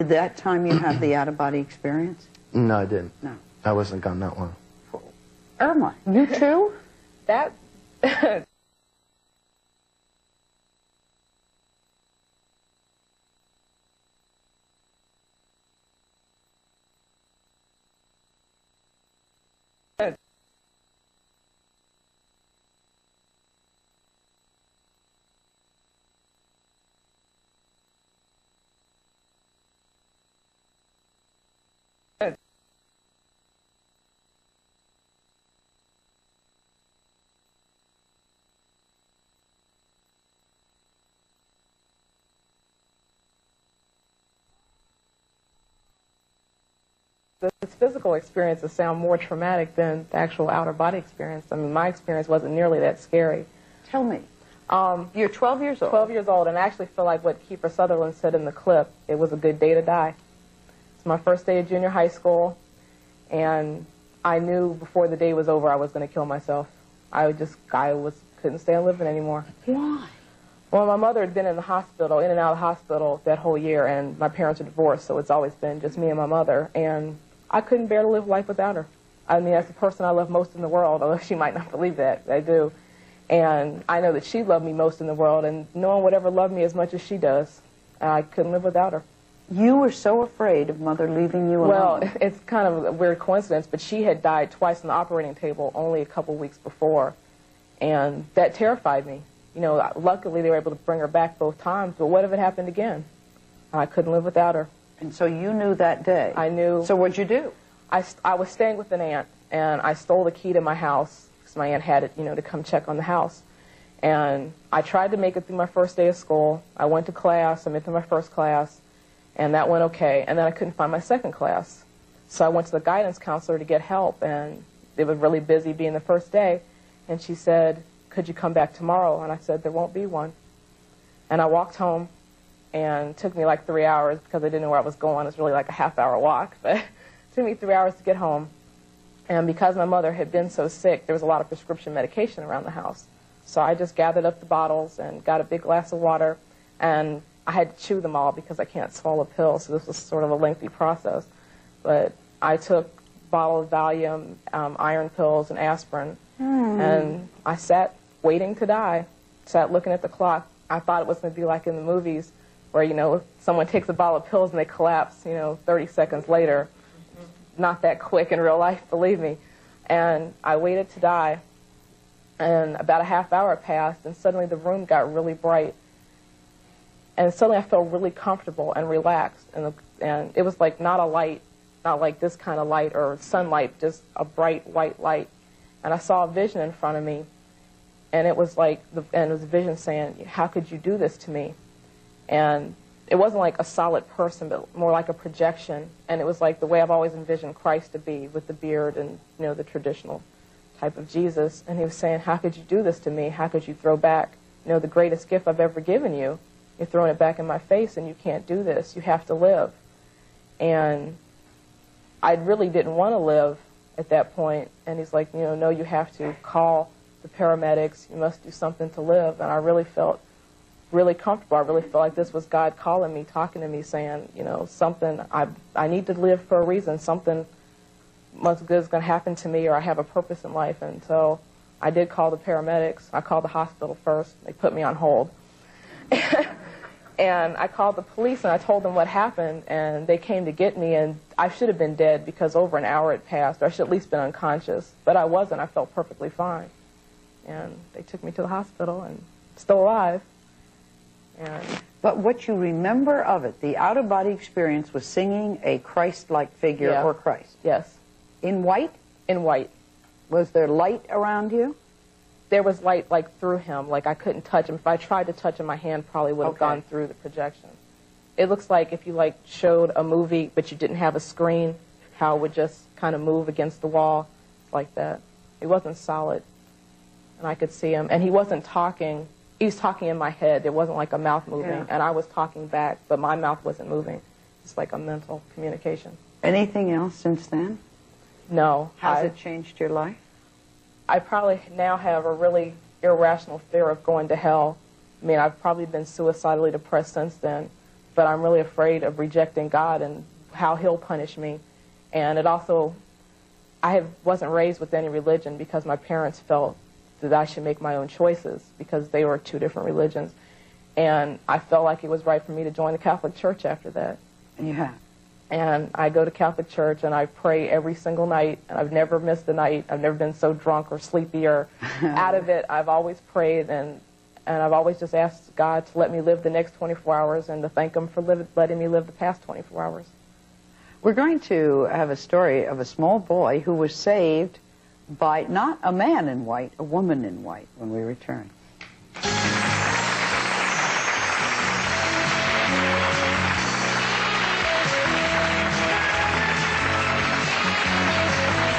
Did that time you have the out-of-body experience? No, I didn't. No. I wasn't gone that long. Irma, you too? That... This physical experiences sound more traumatic than the actual outer body experience. I mean, my experience wasn't nearly that scary. Tell me. You're 12 years old. 12 years old, and I actually feel like what Kiefer Sutherland said in the clip, it was a good day to die. It's my first day of junior high school, and I knew before the day was over I was going to kill myself. Couldn't stand living anymore. Why? Well, my mother had been in the hospital, in and out of the hospital that whole year, and my parents are divorced, so it's always been just me and my mother, and I couldn't bear to live life without her. I mean, that's the person I love most in the world, although she might not believe that. I do. And I know that she loved me most in the world, and no one would ever love me as much as she does. And I couldn't live without her. You were so afraid of Mother leaving you alone. Well, it's kind of a weird coincidence, but she had died twice on the operating table only a couple weeks before, and that terrified me. You know, luckily they were able to bring her back both times, but what if it happened again? I couldn't live without her. And so you knew that day. I knew. So what'd you do? I was staying with an aunt, and I stole the key to my house, because my aunt had it, you know, to come check on the house. And I tried to make it through my first day of school. I went to class, I made it through my first class, and that went okay. And then I couldn't find my second class. So I went to the guidance counselor to get help, and they were really busy being the first day. And she said, could you come back tomorrow? And I said, there won't be one. And I walked home, and it took me like 3 hours because I didn't know where I was going. It was really like a half-hour walk, but it took me 3 hours to get home. And because my mother had been so sick, there was a lot of prescription medication around the house. So I just gathered up the bottles and got a big glass of water, and I had to chew them all because I can't swallow pills, so this was sort of a lengthy process. But I took a bottle of Valium, iron pills, and aspirin, and I sat waiting to die, sat looking at the clock. I thought it was going to be like in the movies where, you know, someone takes a bottle of pills and they collapse, you know, 30 seconds later. Not that quick in real life, believe me. And I waited to die, and about a half hour passed, and suddenly the room got really bright. And suddenly I felt really comfortable and relaxed, and it was like not a light, not like this kind of light or sunlight, just a bright white light. And I saw a vision in front of me, and it was like, and it was a vision saying, how could you do this to me? And it wasn't like a solid person, but more like a projection. And it was like the way I've always envisioned Christ to be, with the beard and, you know, the traditional type of Jesus. And he was saying, how could you do this to me? How could you throw back, you know, the greatest gift I've ever given you? You're throwing it back in my face, and you can't do this. You have to live. And I really didn't want to live at that point. And he's like, you know, no, you have to call the paramedics. You must do something to live. And I really felt really comfortable. I really felt like this was God calling me, talking to me, saying, you know, something, I need to live for a reason. Something much good is going to happen to me, or I have a purpose in life. And so I did call the paramedics. I called the hospital first. They put me on hold. And I called the police, and I told them what happened, and they came to get me, and I should have been dead because over an hour had passed, or I should have at least been unconscious. But I wasn't. I felt perfectly fine. And they took me to the hospital, and still alive. But what you remember of it, the out-of-body experience, was singing a Christ-like figure, or Christ. Yes. In white? In white. Was there light around you? There was light, like, through him. Like, I couldn't touch him. If I tried to touch him, my hand probably would have gone through the projection. It looks like if you, like, showed a movie, but you didn't have a screen, how it would just kind of move against the wall, like that. It wasn't solid. And I could see him. And he wasn't talking. He was talking in my head. There wasn't like a mouth moving, and I was talking back, but my mouth wasn't moving. It's like a mental communication. Anything else since then? No. Has it changed your life? I probably now have a really irrational fear of going to hell. I mean, I've probably been suicidally depressed since then, but I'm really afraid of rejecting God and how He'll punish me. And it also, wasn't raised with any religion because my parents felt that I should make my own choices because they were two different religions. And I felt like it was right for me to join the Catholic Church after that. Yeah. And I go to Catholic Church and I pray every single night, and I've never missed a night. I've never been so drunk or sleepy or out of it. I've always prayed, and I've always just asked God to let me live the next 24 hours and to thank Him for letting me live the past 24 hours. We're going to have a story of a small boy who was saved by not a man in white, a woman in white, when we return.